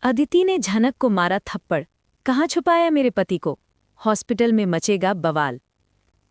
अदिति ने झनक को मारा थप्पड़। कहाँ छुपाया मेरे पति को? हॉस्पिटल में मचेगा बवाल।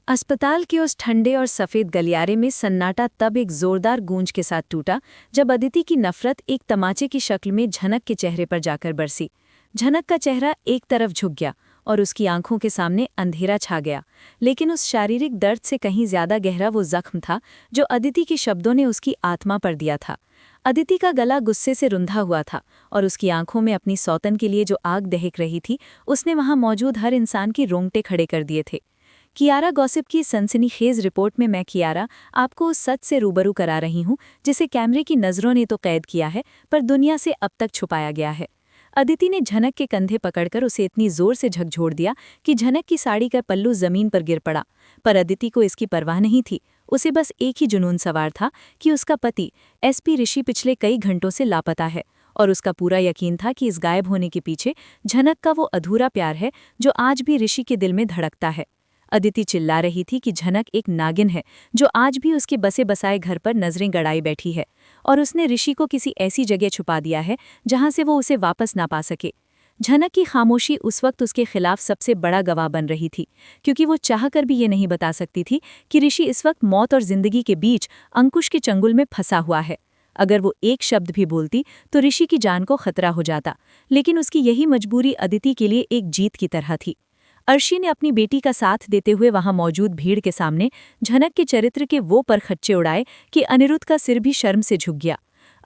अस्पताल के उस ठंडे और सफ़ेद गलियारे में सन्नाटा तब एक जोरदार गूंज के साथ टूटा जब अदिति की नफरत एक तमाचे की शक्ल में झनक के चेहरे पर जाकर बरसी। झनक का चेहरा एक तरफ झुक गया और उसकी आंखों के सामने अंधेरा छा गया, लेकिन उस शारीरिक दर्द से कहीं ज्यादा गहरा वो जख्म था जो अदिति के शब्दों ने उसकी आत्मा पर दिया था। अदिति का गला गुस्से से रुंधा हुआ था और उसकी आंखों में अपनी सौतन के लिए जो आग दहक रही थी उसने वहां मौजूद हर इंसान की रोंगटे खड़े कर दिए थे। कियारा गॉसिप की सनसनीखेज रिपोर्ट में मैं कियारा आपको उस सच से रूबरू करा रही हूं जिसे कैमरे की नज़रों ने तो कैद किया है पर दुनिया से अब तक छुपाया गया है। अदिति ने झनक के कंधे पकड़कर उसे इतनी जोर से झकझोर दिया कि झनक की साड़ी का पल्लू जमीन पर गिर पड़ा। पर अदिति को इसकी परवाह नहीं थी। उसे बस एक ही जुनून सवार था कि उसका पति एसपी ऋषि पिछले कई घंटों से लापता है और उसका पूरा यकीन था कि इस गायब होने के पीछे झनक का वो अधूरा प्यार है जो आज भी ऋषि के दिल में धड़कता है। अदिति चिल्ला रही थी कि झनक एक नागिन है जो आज भी उसके बसे बसाए घर पर नजरें गड़ाई बैठी है और उसने ऋषि को किसी ऐसी जगह छुपा दिया है जहां से वो उसे वापस ना पा सके। झनक की खामोशी उस वक्त उसके खिलाफ सबसे बड़ा गवाह बन रही थी, क्योंकि वो चाहकर भी ये नहीं बता सकती थी कि ऋषि इस वक्त मौत और जिंदगी के बीच अंकुश के चंगुल में फंसा हुआ है। अगर वो एक शब्द भी बोलती तो ऋषि की जान को खतरा हो जाता, लेकिन उसकी यही मजबूरी अदिति के लिए एक जीत की तरह थी। अर्शी ने अपनी बेटी का साथ देते हुए वहां मौजूद भीड़ के सामने झनक के चरित्र के वो परखच्चे उड़ाए कि अनिरुद्ध का सिर भी शर्म से झुक गया।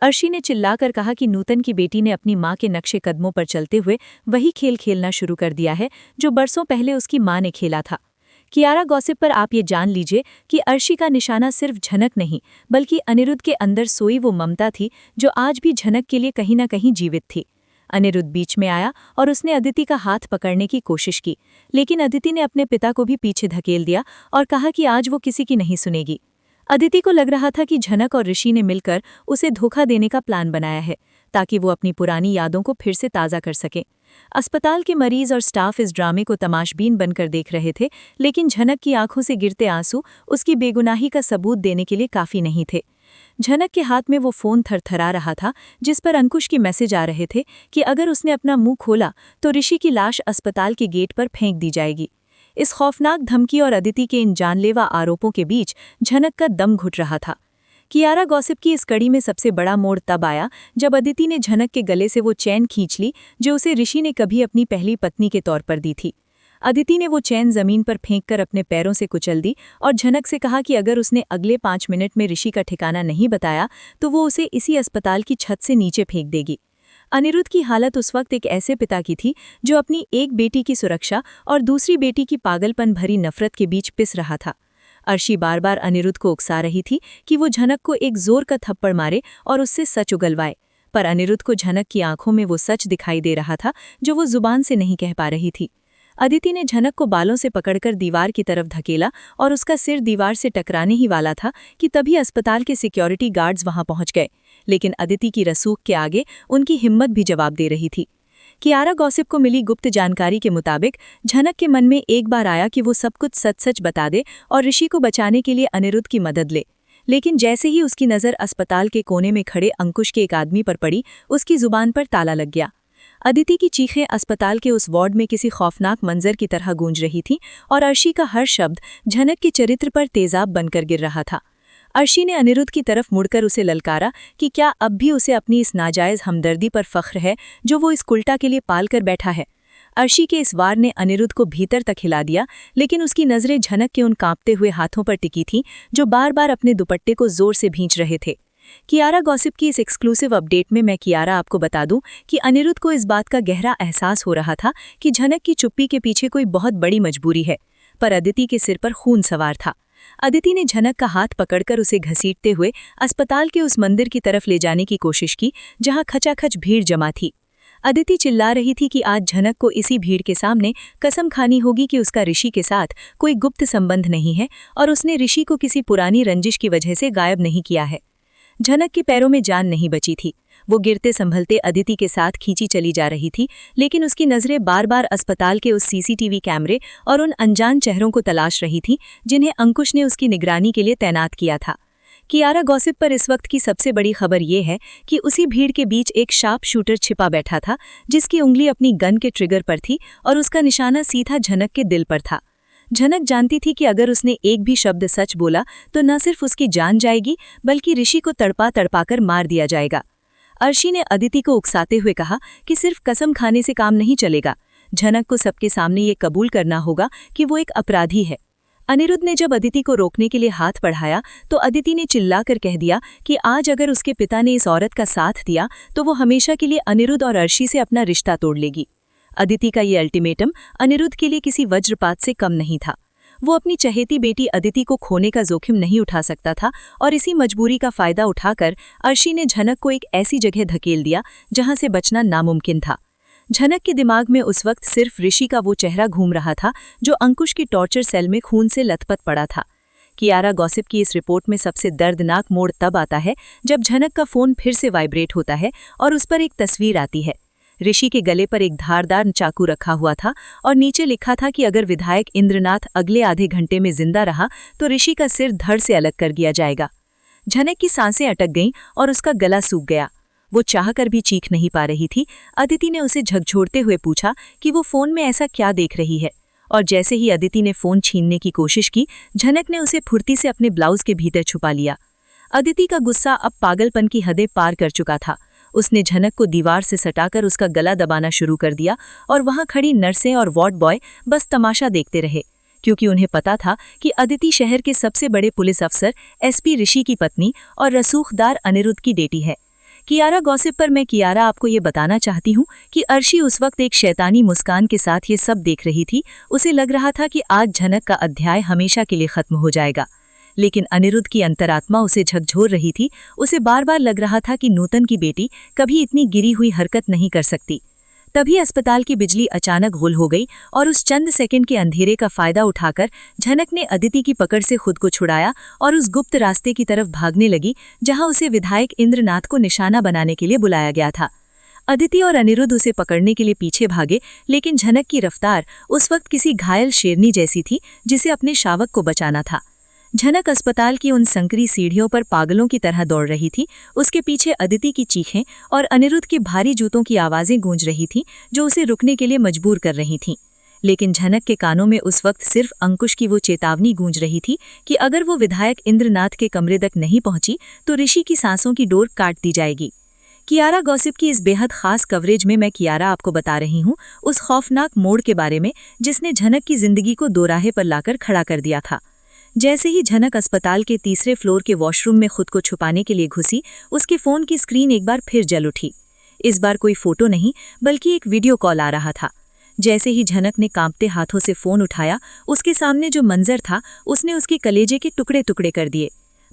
अर्शी ने चिल्लाकर कहा कि नूतन की बेटी ने अपनी मां के नक्शे कदमों पर चलते हुए वही खेल खेलना शुरू कर दिया है जो बरसों पहले उसकी मां ने खेला था। कियारा गॉसिप पर आप ये जान लीजिए कि अर्शी का निशाना सिर्फ झनक नहीं बल्कि अनिरुद्ध के अंदर सोई वो ममता थी जो आज भी झनक के लिए कहीं ना कहीं जीवित थी। अनिरुद्ध बीच में आया और उसने अदिति का हाथ पकड़ने की कोशिश की, लेकिन अदिति ने अपने पिता को भी पीछे धकेल दिया और कहा कि आज वो किसी की नहीं सुनेगी। अदिति को लग रहा था कि झनक और ऋषि ने मिलकर उसे धोखा देने का प्लान बनाया है ताकि वो अपनी पुरानी यादों को फिर से ताज़ा कर सके। अस्पताल के मरीज और स्टाफ इस ड्रामे को तमाशबीन बनकर देख रहे थे, लेकिन झनक की आंखों से गिरते आंसू उसकी बेगुनाही का सबूत देने के लिए काफ़ी नहीं थे। झनक के हाथ में वो फोन थरथरा रहा था जिस पर अंकुश की मैसेज आ रहे थे कि अगर उसने अपना मुंह खोला तो ऋषि की लाश अस्पताल के गेट पर फेंक दी जाएगी। इस खौफनाक धमकी और अदिति के इन जानलेवा आरोपों के बीच झनक का दम घुट रहा था। कियारा गॉसिप की इस कड़ी में सबसे बड़ा मोड़ तब आया जब अदिति ने झनक के गले से वो चैन खींच ली जो उसे ऋषि ने कभी अपनी पहली पत्नी के तौर पर दी थी। अदिति ने वो चैन जमीन पर फेंककर अपने पैरों से कुचल दी और झनक से कहा कि अगर उसने अगले 5 मिनट में ऋषि का ठिकाना नहीं बताया तो वो उसे इसी अस्पताल की छत से नीचे फेंक देगी। अनिरुद्ध की हालत उस वक्त एक ऐसे पिता की थी जो अपनी एक बेटी की सुरक्षा और दूसरी बेटी की पागलपन भरी नफरत के बीच पिस रहा था। अर्शी बार बार अनिरुद्ध को उकसा रही थी कि वो झनक को एक जोर का थप्पड़ मारे और उससे सच उगलवाए, पर अनिरुद्ध को झनक की आंखों में वो सच दिखाई दे रहा था जो वो जुबान से नहीं कह पा रही थी। अदिति ने झनक को बालों से पकड़कर दीवार की तरफ धकेला और उसका सिर दीवार से टकराने ही वाला था कि तभी अस्पताल के सिक्योरिटी गार्ड्स वहां पहुंच गए, लेकिन अदिति की रसूख के आगे उनकी हिम्मत भी जवाब दे रही थी। कियारा गॉसिप को मिली गुप्त जानकारी के मुताबिक झनक के मन में एक बार आया कि वो सब कुछ सच सच बता दे और ऋषि को बचाने के लिए अनिरुद्ध की मदद ले, लेकिन जैसे ही उसकी नज़र अस्पताल के कोने में खड़े अंकुश के एक आदमी पर पड़ी उसकी जुबान पर ताला लग गया। अदिति की चीखें अस्पताल के उस वार्ड में किसी खौफनाक मंजर की तरह गूंज रही थीं और अर्शी का हर शब्द झनक के चरित्र पर तेजाब बनकर गिर रहा था। अर्शी ने अनिरुद्ध की तरफ मुड़कर उसे ललकारा कि क्या अब भी उसे अपनी इस नाजायज हमदर्दी पर फख्र है जो वो इस कुल्टा के लिए पाल कर बैठा है। अर्शी के इस वार ने अनिरुद्ध को भीतर तक हिला दिया, लेकिन उसकी नज़रें झनक के उन कांपते हुए हाथों पर टिकी थीं जो बार बार अपने दुपट्टे को जोर से भींच रहे थे। कियारा गॉसिप की इस एक्सक्लूसिव अपडेट में मैं कियारा आपको बता दूं कि अनिरुद्ध को इस बात का गहरा एहसास हो रहा था कि झनक की चुप्पी के पीछे कोई बहुत बड़ी मजबूरी है, पर अदिति के सिर पर खून सवार था। अदिति ने झनक का हाथ पकड़कर उसे घसीटते हुए अस्पताल के उस मंदिर की तरफ ले जाने की कोशिश की जहां खचाखच भीड़ जमा थी। अदिति चिल्ला रही थी कि आज झनक को इसी भीड़ के सामने कसम खानी होगी कि उसका ऋषि के साथ कोई गुप्त संबंध नहीं है और उसने ऋषि को किसी पुरानी रंजिश की वजह से गायब नहीं किया है। झनक के पैरों में जान नहीं बची थी। वो गिरते संभलते अदिति के साथ खींची चली जा रही थी, लेकिन उसकी नज़रें बार बार अस्पताल के उस सीसीटीवी कैमरे और उन अनजान चेहरों को तलाश रही थीं जिन्हें अंकुश ने उसकी निगरानी के लिए तैनात किया था। कियारा गॉसिप पर इस वक्त की सबसे बड़ी खबर ये है कि उसी भीड़ के बीच एक शार्प शूटर छिपा बैठा था, जिसकी उंगली अपनी गन के ट्रिगर पर थी और उसका निशाना सीधा झनक के दिल पर था। झनक जानती थी कि अगर उसने एक भी शब्द सच बोला तो न सिर्फ उसकी जान जाएगी, बल्कि ऋषि को तड़पा तड़पाकर मार दिया जाएगा। अर्शी ने अदिति को उकसाते हुए कहा कि सिर्फ कसम खाने से काम नहीं चलेगा। झनक को सबके सामने ये कबूल करना होगा कि वो एक अपराधी है। अनिरुद्ध ने जब अदिति को रोकने के लिए हाथ बढ़ाया तो अदिति ने चिल्लाकर कह दिया कि आज अगर उसके पिता ने इस औरत का साथ दिया तो वो हमेशा के लिए अनिरुद्ध और अर्शी से अपना रिश्ता तोड़ लेगी। अदिति का ये अल्टीमेटम अनिरुद्ध के लिए किसी वज्रपात से कम नहीं था। वो अपनी चहेती बेटी अदिति को खोने का जोखिम नहीं उठा सकता था और इसी मजबूरी का फायदा उठाकर अर्शी ने झनक को एक ऐसी जगह धकेल दिया जहां से बचना नामुमकिन था। झनक के दिमाग में उस वक्त सिर्फ ऋषि का वो चेहरा घूम रहा था जो अंकुश की टॉर्चर सेल में खून से लथपथ पड़ा था। कियारा गॉसिप की इस रिपोर्ट में सबसे दर्दनाक मोड़ तब आता है जब झनक का फोन फिर से वाइब्रेट होता है और उस पर एक तस्वीर आती है। ऋषि के गले पर एक धारदार चाकू रखा हुआ था और नीचे लिखा था कि अगर विधायक इंद्रनाथ अगले आधे घंटे में जिंदा रहा तो ऋषि का सिर धड़ से अलग कर दिया जाएगा। झनक की सांसें अटक गईं और उसका गला सूख गया। वो चाहकर भी चीख नहीं पा रही थी। अदिति ने उसे झकझोरते हुए पूछा कि वो फोन में ऐसा क्या देख रही है, और जैसे ही अदिति ने फोन छीनने की कोशिश की, झनक ने उसे फुर्ती से अपने ब्लाउज के भीतर छुपा लिया। अदिति का गुस्सा अब पागलपन की हदें पार कर चुका था। उसने झनक को दीवार से सटाकर उसका गला दबाना शुरू कर दिया और वहां खड़ी नर्सें और वार्ड बॉय बस तमाशा देखते रहे, क्योंकि उन्हें पता था कि अदिति शहर के सबसे बड़े पुलिस अफसर एसपी ऋषि की पत्नी और रसूखदार अनिरुद्ध की बेटी है। कियारा गॉसिप पर मैं कियारा आपको ये बताना चाहती हूँ कि अर्शी उस वक्त एक शैतानी मुस्कान के साथ ये सब देख रही थी। उसे लग रहा था कि आज झनक का अध्याय हमेशा के लिए खत्म हो जाएगा, लेकिन अनिरुद्ध की अंतरात्मा उसे झकझोर रही थी। उसे बार बार लग रहा था कि नूतन की बेटी कभी इतनी गिरी हुई हरकत नहीं कर सकती। तभी अस्पताल की बिजली अचानक गुल हो गई और उस चंद सेकंड के अंधेरे का फायदा उठाकर झनक ने अदिति की पकड़ से खुद को छुड़ाया और उस गुप्त रास्ते की तरफ भागने लगी जहां उसे विधायक इंद्रनाथ को निशाना बनाने के लिए बुलाया गया था। अदिति और अनिरुद्ध उसे पकड़ने के लिए पीछे भागे, लेकिन झनक की रफ्तार उस वक्त किसी घायल शेरनी जैसी थी जिसे अपने शावक को बचाना था। झनक अस्पताल की उन संकरी सीढ़ियों पर पागलों की तरह दौड़ रही थी। उसके पीछे अदिति की चीखें और अनिरुद्ध के भारी जूतों की आवाजें गूंज रही थीं जो उसे रुकने के लिए मजबूर कर रही थीं। लेकिन झनक के कानों में उस वक्त सिर्फ अंकुश की वो चेतावनी गूंज रही थी कि अगर वो विधायक इंद्रनाथ के कमरे तक नहीं पहुंची तो ऋषि की सांसों की डोर काट दी जाएगी। कियारा गॉसिप की इस बेहद खास कवरेज में मैं कियारा आपको बता रही हूँ उस खौफनाक मोड़ के बारे में जिसने झनक की जिंदगी को दोराहे पर लाकर खड़ा कर दिया था। जैसे ही झनक अस्पताल के तीसरे फ्लोर के वॉशरूम में खुद को छुपाने के लिए घुसी, उसके फोन की स्क्रीन एक बार फिर जल उठी। इस बार कोई फोटो नहीं बल्कि एक वीडियो कॉल आ रहा था। जैसे ही झनक ने कांपते हाथों से फोन उठाया, उसके सामने जो मंजर था उसने उसके कलेजे के टुकड़े टुकड़े कर दिए।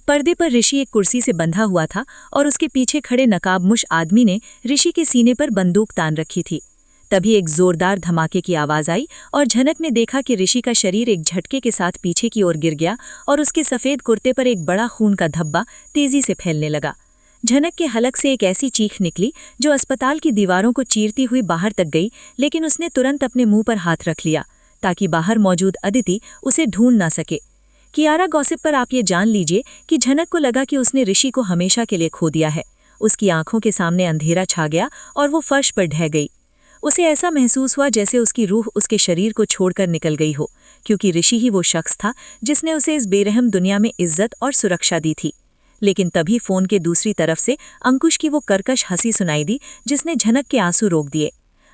पर्दे पर ऋषि एक कुर्सी से बंधा हुआ था और उसके पीछे खड़े नकाबमुश आदमी ने ऋषि के सीने पर बंदूक तान रखी थी। तभी एक जोरदार धमाके की आवाज आई और झनक ने देखा कि ऋषि का शरीर एक झटके के साथ पीछे की ओर गिर गया और उसके सफेद कुर्ते पर एक बड़ा खून का धब्बा तेजी से फैलने लगा। झनक के हलक से एक ऐसी चीख निकली जो अस्पताल की दीवारों को चीरती हुई बाहर तक गई, लेकिन उसने तुरंत अपने मुंह पर हाथ रख लिया ताकि बाहर मौजूद अदिति उसे ढूंढ ना सके। कियारा गॉसिप पर आप ये जान लीजिए कि झनक को लगा कि उसने ऋषि को हमेशा के लिए खो दिया है। उसकी आंखों के सामने अंधेरा छा गया और वो फर्श पर ढह गई। उसे ऐसा महसूस हुआ जैसे उसकी रूह उसके शरीर को छोड़कर निकल गई हो, क्योंकि ऋषि ही वो शख्स था जिसने उसे इस बेरहम दुनिया में इज्जत और सुरक्षा दी थी। लेकिन तभी फोन के दूसरी तरफ से अंकुश की वो कर्कश हंसी सुनाई दी जिसने झनक के आंसू रोक दिए।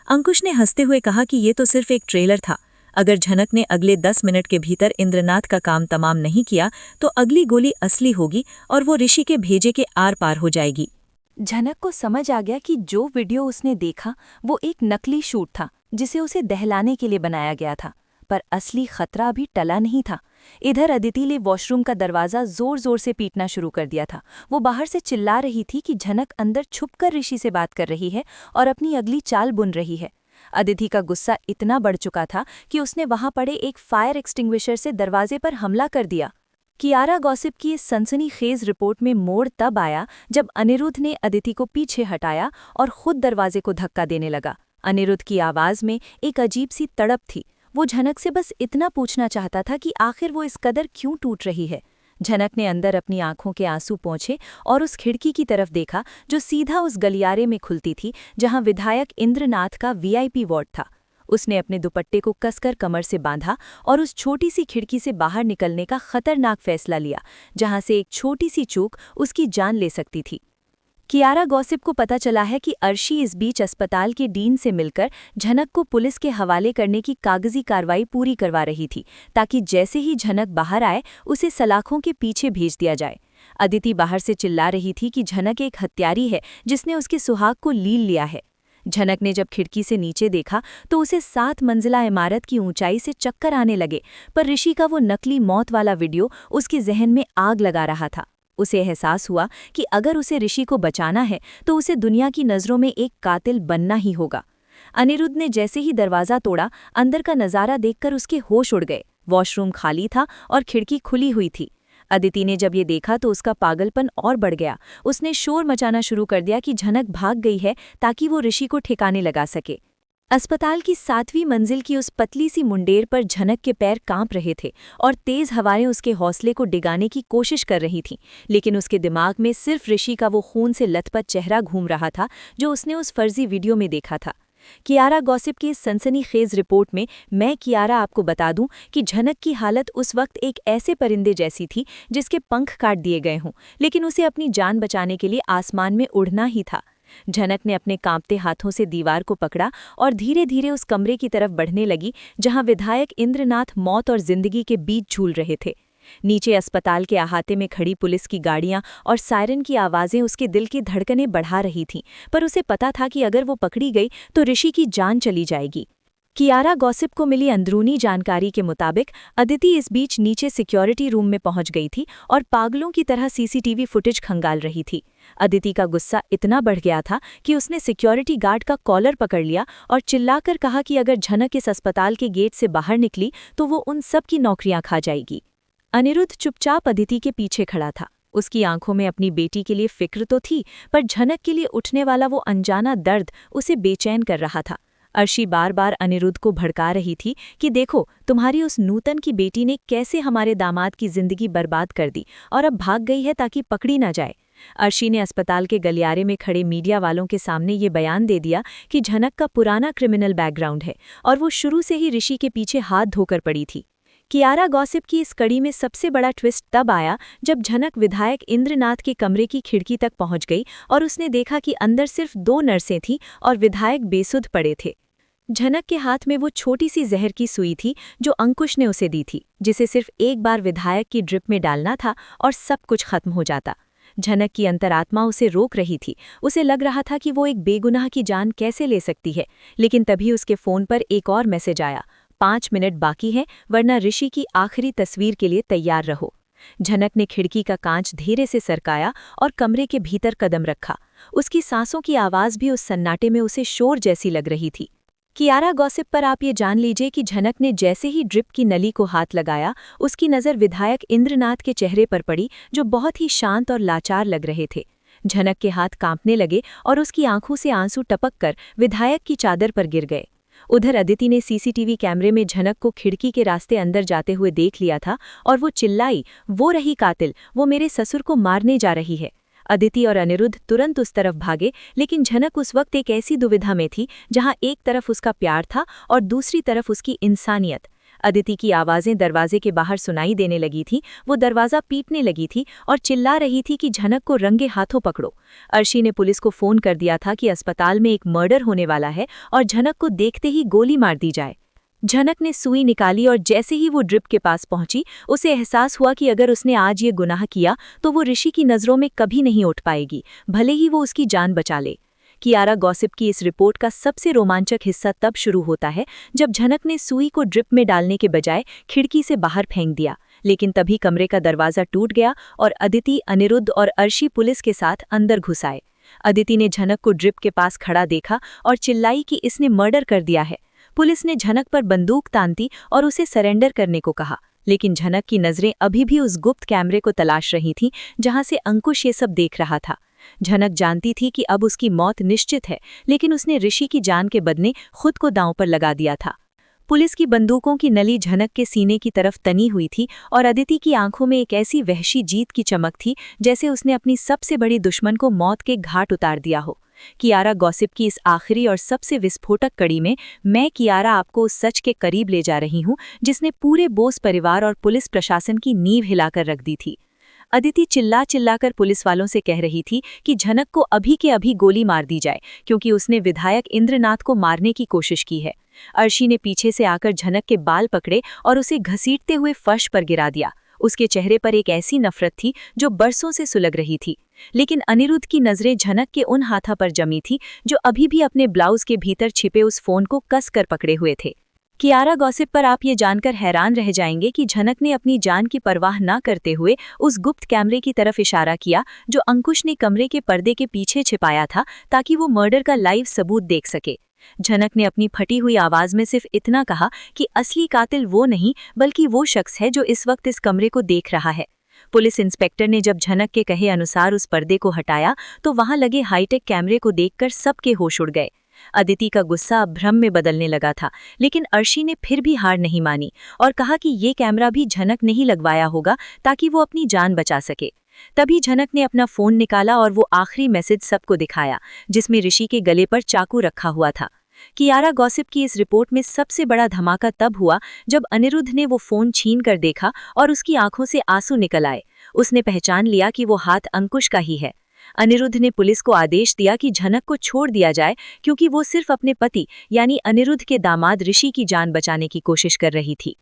अंकुश ने हंसते हुए कहा कि ये तो सिर्फ एक ट्रेलर था। अगर झनक ने अगले 10 मिनट के भीतर इंद्रनाथ का काम तमाम नहीं किया तो अगली गोली असली होगी और वो ऋषि के भेजे के आर पार हो जाएगी। झनक को समझ आ गया कि जो वीडियो उसने देखा वो एक नकली शूट था जिसे उसे दहलाने के लिए बनाया गया था, पर असली खतरा अभी टला नहीं था। इधर अदिति ने वॉशरूम का दरवाज़ा जोर जोर से पीटना शुरू कर दिया था। वो बाहर से चिल्ला रही थी कि झनक अंदर छुपकर ऋषि से बात कर रही है और अपनी अगली चाल बुन रही है। अदिति का गुस्सा इतना बढ़ चुका था कि उसने वहां पड़े एक फायर एक्सटिंग्विशर से दरवाजे पर हमला कर दिया। कियारा गॉसिप की इस सनसनीखेज रिपोर्ट में मोड़ तब आया जब अनिरुद्ध ने अदिति को पीछे हटाया और खुद दरवाजे को धक्का देने लगा। अनिरुद्ध की आवाज में एक अजीब सी तड़प थी। वो झनक से बस इतना पूछना चाहता था कि आखिर वो इस कदर क्यों टूट रही है। झनक ने अंदर अपनी आंखों के आंसू पोंछे और उस खिड़की की तरफ देखा जो सीधा उस गलियारे में खुलती थी जहां विधायक इंद्रनाथ का वीआईपी वार्ड था। उसने अपने दुपट्टे को कसकर कमर से बांधा और उस छोटी सी खिड़की से बाहर निकलने का खतरनाक फैसला लिया, जहां से एक छोटी सी चूक उसकी जान ले सकती थी। कियारा गॉसिप को पता चला है कि अर्शी इस बीच अस्पताल के डीन से मिलकर झनक को पुलिस के हवाले करने की कागजी कार्रवाई पूरी करवा रही थी, ताकि जैसे ही झनक बाहर आए उसे सलाखों के पीछे भेज दिया जाए। अदिति बाहर से चिल्ला रही थी कि झनक एक हत्यारी है जिसने उसके सुहाग को लील लिया है। झनक ने जब खिड़की से नीचे देखा तो उसे 7 मंजिला इमारत की ऊंचाई से चक्कर आने लगे, पर ऋषि का वो नकली मौत वाला वीडियो उसके जहन में आग लगा रहा था। उसे एहसास हुआ कि अगर उसे ऋषि को बचाना है तो उसे दुनिया की नज़रों में एक कातिल बनना ही होगा। अनिरुद्ध ने जैसे ही दरवाज़ा तोड़ा, अंदर का नज़ारा देखकर उसके होश उड़ गए। वॉशरूम खाली था और खिड़की खुली हुई थी। अदिति ने जब ये देखा तो उसका पागलपन और बढ़ गया। उसने शोर मचाना शुरू कर दिया कि झनक भाग गई है ताकि वो ऋषि को ठिकाने लगा सके। अस्पताल की 7वीं मंजिल की उस पतली सी मुंडेर पर झनक के पैर कांप रहे थे और तेज हवाएं उसके हौसले को डिगाने की कोशिश कर रही थीं, लेकिन उसके दिमाग में सिर्फ ऋषि का वो खून से लथपथ चेहरा घूम रहा था जो उसने उस फर्जी वीडियो में देखा था। कियारा गॉसिप की इस सनसनीखेज रिपोर्ट में मैं कियारा आपको बता दूं कि झनक की हालत उस वक्त एक ऐसे परिंदे जैसी थी जिसके पंख काट दिए गए हों, लेकिन उसे अपनी जान बचाने के लिए आसमान में उड़ना ही था। झनक ने अपने कांपते हाथों से दीवार को पकड़ा और धीरे धीरे उस कमरे की तरफ बढ़ने लगी जहां विधायक इंद्रनाथ मौत और जिंदगी के बीच झूल रहे थे। नीचे अस्पताल के अहाते में खड़ी पुलिस की गाड़ियां और सायरन की आवाज़ें उसके दिल की धड़कनें बढ़ा रही थीं, पर उसे पता था कि अगर वो पकड़ी गई तो ऋषि की जान चली जाएगी। कियारा गॉसिप को मिली अंदरूनी जानकारी के मुताबिक अदिति इस बीच नीचे सिक्योरिटी रूम में पहुंच गई थी और पागलों की तरह सीसीटीवी फुटेज खंगाल रही थी। अदिति का गुस्सा इतना बढ़ गया था कि उसने सिक्योरिटी गार्ड का कॉलर पकड़ लिया और चिल्लाकर कहा कि अगर झनक इस अस्पताल के गेट से बाहर निकली तो वो उन सब की नौकरियां खा जाएगी। अनिरुद्ध चुपचाप अदिति के पीछे खड़ा था। उसकी आंखों में अपनी बेटी के लिए फिक्र तो थी, पर झनक के लिए उठने वाला वो अनजाना दर्द उसे बेचैन कर रहा था। अर्शी बार बार अनिरुद्ध को भड़का रही थी कि देखो, तुम्हारी उस नूतन की बेटी ने कैसे हमारे दामाद की जिंदगी बर्बाद कर दी और अब भाग गई है ताकि पकड़ी ना जाए। अर्शी ने अस्पताल के गलियारे में खड़े मीडिया वालों के सामने ये बयान दे दिया कि झनक का पुराना क्रिमिनल बैकग्राउंड है और वो शुरू से ही ऋषि के पीछे हाथ धोकर पड़ी थी। कियारा गॉसिप की इस कड़ी में सबसे बड़ा ट्विस्ट तब आया जब झनक विधायक इंद्रनाथ के कमरे की खिड़की तक पहुंच गई और उसने देखा कि अंदर सिर्फ 2 नर्सें थीं और विधायक बेसुध पड़े थे। झनक के हाथ में वो छोटी सी जहर की सुई थी जो अंकुश ने उसे दी थी, जिसे सिर्फ एक बार विधायक की ड्रिप में डालना था और सब कुछ खत्म हो जाता। झनक की अंतरात्मा उसे रोक रही थी। उसे लग रहा था कि वो एक बेगुनाह की जान कैसे ले सकती है, लेकिन तभी उसके फ़ोन पर एक और मैसेज आया, 5 मिनट बाकी है वरना ऋषि की आखिरी तस्वीर के लिए तैयार रहो। झनक ने खिड़की का कांच धीरे से सरकाया और कमरे के भीतर कदम रखा। उसकी सांसों की आवाज़ भी उस सन्नाटे में उसे शोर जैसी लग रही थी। कियारा गॉसिप पर आप ये जान लीजिए कि झनक ने जैसे ही ड्रिप की नली को हाथ लगाया, उसकी नज़र विधायक इंद्रनाथ के चेहरे पर पड़ी जो बहुत ही शांत और लाचार लग रहे थे। झनक के हाथ कांपने लगे और उसकी आंखों से आंसू टपक कर विधायक की चादर पर गिर गए। उधर अदिति ने सीसीटीवी कैमरे में झनक को खिड़की के रास्ते अंदर जाते हुए देख लिया था और वो चिल्लाई, वो रही कातिल, वो मेरे ससुर को मारने जा रही है। अदिति और अनिरुद्ध तुरंत उस तरफ भागे, लेकिन झनक उस वक्त एक ऐसी दुविधा में थी जहां एक तरफ उसका प्यार था और दूसरी तरफ उसकी इंसानियत। अदिति की आवाज़ें दरवाजे के बाहर सुनाई देने लगी थी। वो दरवाज़ा पीटने लगी थी और चिल्ला रही थी कि झनक को रंगे हाथों पकड़ो। अर्शी ने पुलिस को फ़ोन कर दिया था कि अस्पताल में एक मर्डर होने वाला है और झनक को देखते ही गोली मार दी जाए। झनक ने सुई निकाली और जैसे ही वो ड्रिप के पास पहुंची, उसे एहसास हुआ कि अगर उसने आज ये गुनाह किया तो वो ऋषि की नज़रों में कभी नहीं उठ पाएगी, भले ही वो उसकी जान बचा ले। कियारा गॉसिप की इस रिपोर्ट का सबसे रोमांचक हिस्सा तब शुरू होता है जब झनक ने सुई को ड्रिप में डालने के बजाय खिड़की से बाहर फेंक दिया, लेकिन तभी कमरे का दरवाज़ा टूट गया और अदिति, अनिरुद्ध और अर्शी पुलिस के साथ अंदर घुस आए। अदिति ने झनक को ड्रिप के पास खड़ा देखा और चिल्लाई कि इसने मर्डर कर दिया है। पुलिस ने झनक पर बंदूक तानती और उसे सरेंडर करने को कहा, लेकिन झनक की नज़रें अभी भी उस गुप्त कैमरे को तलाश रही थीं जहां से अंकुश ये सब देख रहा था। झनक जानती थी कि अब उसकी मौत निश्चित है, लेकिन उसने ऋषि की जान के बदले खुद को दांव पर लगा दिया था। पुलिस की बंदूकों की नली झनक के सीने की तरफ तनी हुई थी और अदिति की आंखों में एक ऐसी वहशी जीत की चमक थी जैसे उसने अपनी सबसे बड़ी दुश्मन को मौत के घाट उतार दिया हो। कियारा गॉसिप की इस आखिरी और सबसे विस्फोटक कड़ी में मैं कियारा आपको उस सच के करीब ले जा रही हूं जिसने पूरे बोस परिवार और पुलिस प्रशासन की नींव हिलाकर रख दी थी। अदिति चिल्ला चिल्लाकर पुलिस वालों से कह रही थी कि झनक को अभी के अभी गोली मार दी जाए क्योंकि उसने विधायक इंद्रनाथ को मारने की कोशिश की है। अर्शी ने पीछे से आकर झनक के बाल पकड़े और उसे घसीटते हुए फर्श पर गिरा दिया। उसके चेहरे पर एक ऐसी नफरत थी जो बरसों से सुलग रही थी, लेकिन अनिरुद्ध की नजरें झनक के उन हाथों पर जमी थी जो अभी भी अपने ब्लाउज के भीतर छिपे उस फोन को कस कर पकड़े हुए थे। कियारा गॉसिप पर आप ये जानकर हैरान रह जाएंगे कि झनक ने अपनी जान की परवाह न करते हुए उस गुप्त कैमरे की तरफ इशारा किया जो अंकुश ने कमरे के पर्दे के पीछे छिपाया था ताकि वो मर्डर का लाइव सबूत देख सके। झनक ने अपनी फटी हुई आवाज में सिर्फ इतना कहा कि असली कातिल वो नहीं बल्कि वो शख्स है जो इस वक्त इस कमरे को देख रहा है। पुलिस इंस्पेक्टर ने जब झनक के कहे अनुसार उस पर्दे को हटाया तो वहां लगे हाईटेक कैमरे को देखकर सबके होश उड़ गए। अदिति का गुस्सा अब भ्रम में बदलने लगा था, लेकिन अर्शी ने फिर भी हार नहीं मानी और कहा कि ये कैमरा भी झनक नहीं लगवाया होगा ताकि वो अपनी जान बचा सके। तभी झनक ने अपना फोन निकाला और वो आखिरी मैसेज सबको दिखाया जिसमें ऋषि के गले पर चाकू रखा हुआ था। कियारा गॉसिप की इस रिपोर्ट में सबसे बड़ा धमाका तब हुआ जब अनिरुद्ध ने वो फोन छीन कर देखा और उसकी आंखों से आंसू निकल आए। उसने पहचान लिया कि वो हाथ अंकुश का ही है। अनिरुद्ध ने पुलिस को आदेश दिया कि झनक को छोड़ दिया जाए क्योंकि वो सिर्फ अपने पति यानी अनिरुद्ध के दामाद ऋषि की जान बचाने की कोशिश कर रही थी।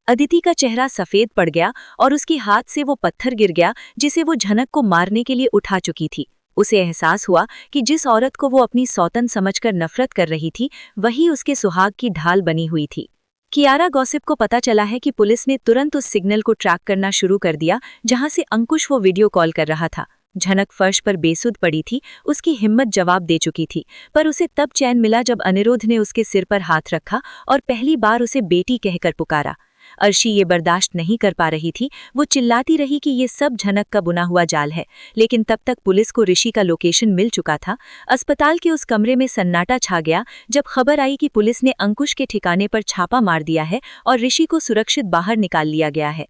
अदिति का चेहरा सफेद पड़ गया और उसके हाथ से वो पत्थर गिर गया जिसे वो झनक को मारने के लिए उठा चुकी थी। उसे एहसास हुआ कि जिस औरत को वो अपनी सौतन समझकर नफरत कर रही थी वही उसके सुहाग की ढाल बनी हुई थी। कियारा गॉसिप को पता चला है कि पुलिस ने तुरंत उस सिग्नल को ट्रैक करना शुरू कर दिया जहां से अंकुश वो वीडियो कॉल कर रहा था। झनक फर्श पर बेसुध पड़ी थी, उसकी हिम्मत जवाब दे चुकी थी, पर उसे तब चैन मिला जब अनिरुद्ध ने उसके सिर पर हाथ रखा और पहली बार उसे बेटी कहकर पुकारा। अर्शी ये बर्दाश्त नहीं कर पा रही थी, वो चिल्लाती रही कि ये सब झनक का बुना हुआ जाल है, लेकिन तब तक पुलिस को ऋषि का लोकेशन मिल चुका था। अस्पताल के उस कमरे में सन्नाटा छा गया जब खबर आई कि पुलिस ने अंकुश के ठिकाने पर छापा मार दिया है और ऋषि को सुरक्षित बाहर निकाल लिया गया है।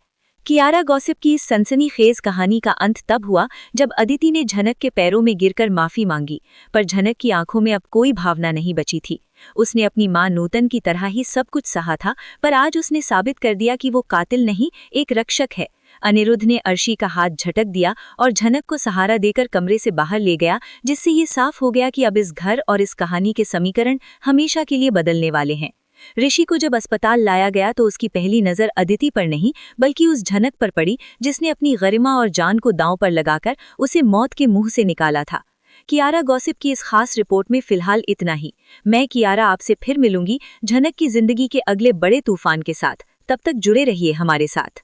कियारा गॉसिप की इस सनसनीखेज कहानी का अंत तब हुआ जब अदिति ने झनक के पैरों में गिरकर माफी मांगी, पर झनक की आंखों में अब कोई भावना नहीं बची थी। उसने अपनी मां नूतन की तरह ही सब कुछ सहा था, पर आज उसने साबित कर दिया कि वो कातिल नहीं, एक रक्षक है। अनिरुद्ध ने अर्शी का हाथ झटक दिया और झनक को सहारा देकर कमरे से बाहर ले गया, जिससे ये साफ हो गया कि अब इस घर और इस कहानी के समीकरण हमेशा के लिए बदलने वाले हैं। ऋषि को जब अस्पताल लाया गया तो उसकी पहली नजर अदिति पर नहीं बल्कि उस झनक पर पड़ी जिसने अपनी गरिमा और जान को दांव पर लगाकर उसे मौत के मुंह से निकाला था। कियारा गॉसिप की इस खास रिपोर्ट में फिलहाल इतना ही। मैं कियारा आपसे फिर मिलूंगी झनक की जिंदगी के अगले बड़े तूफान के साथ। तब तक जुड़े रहिए हमारे साथ।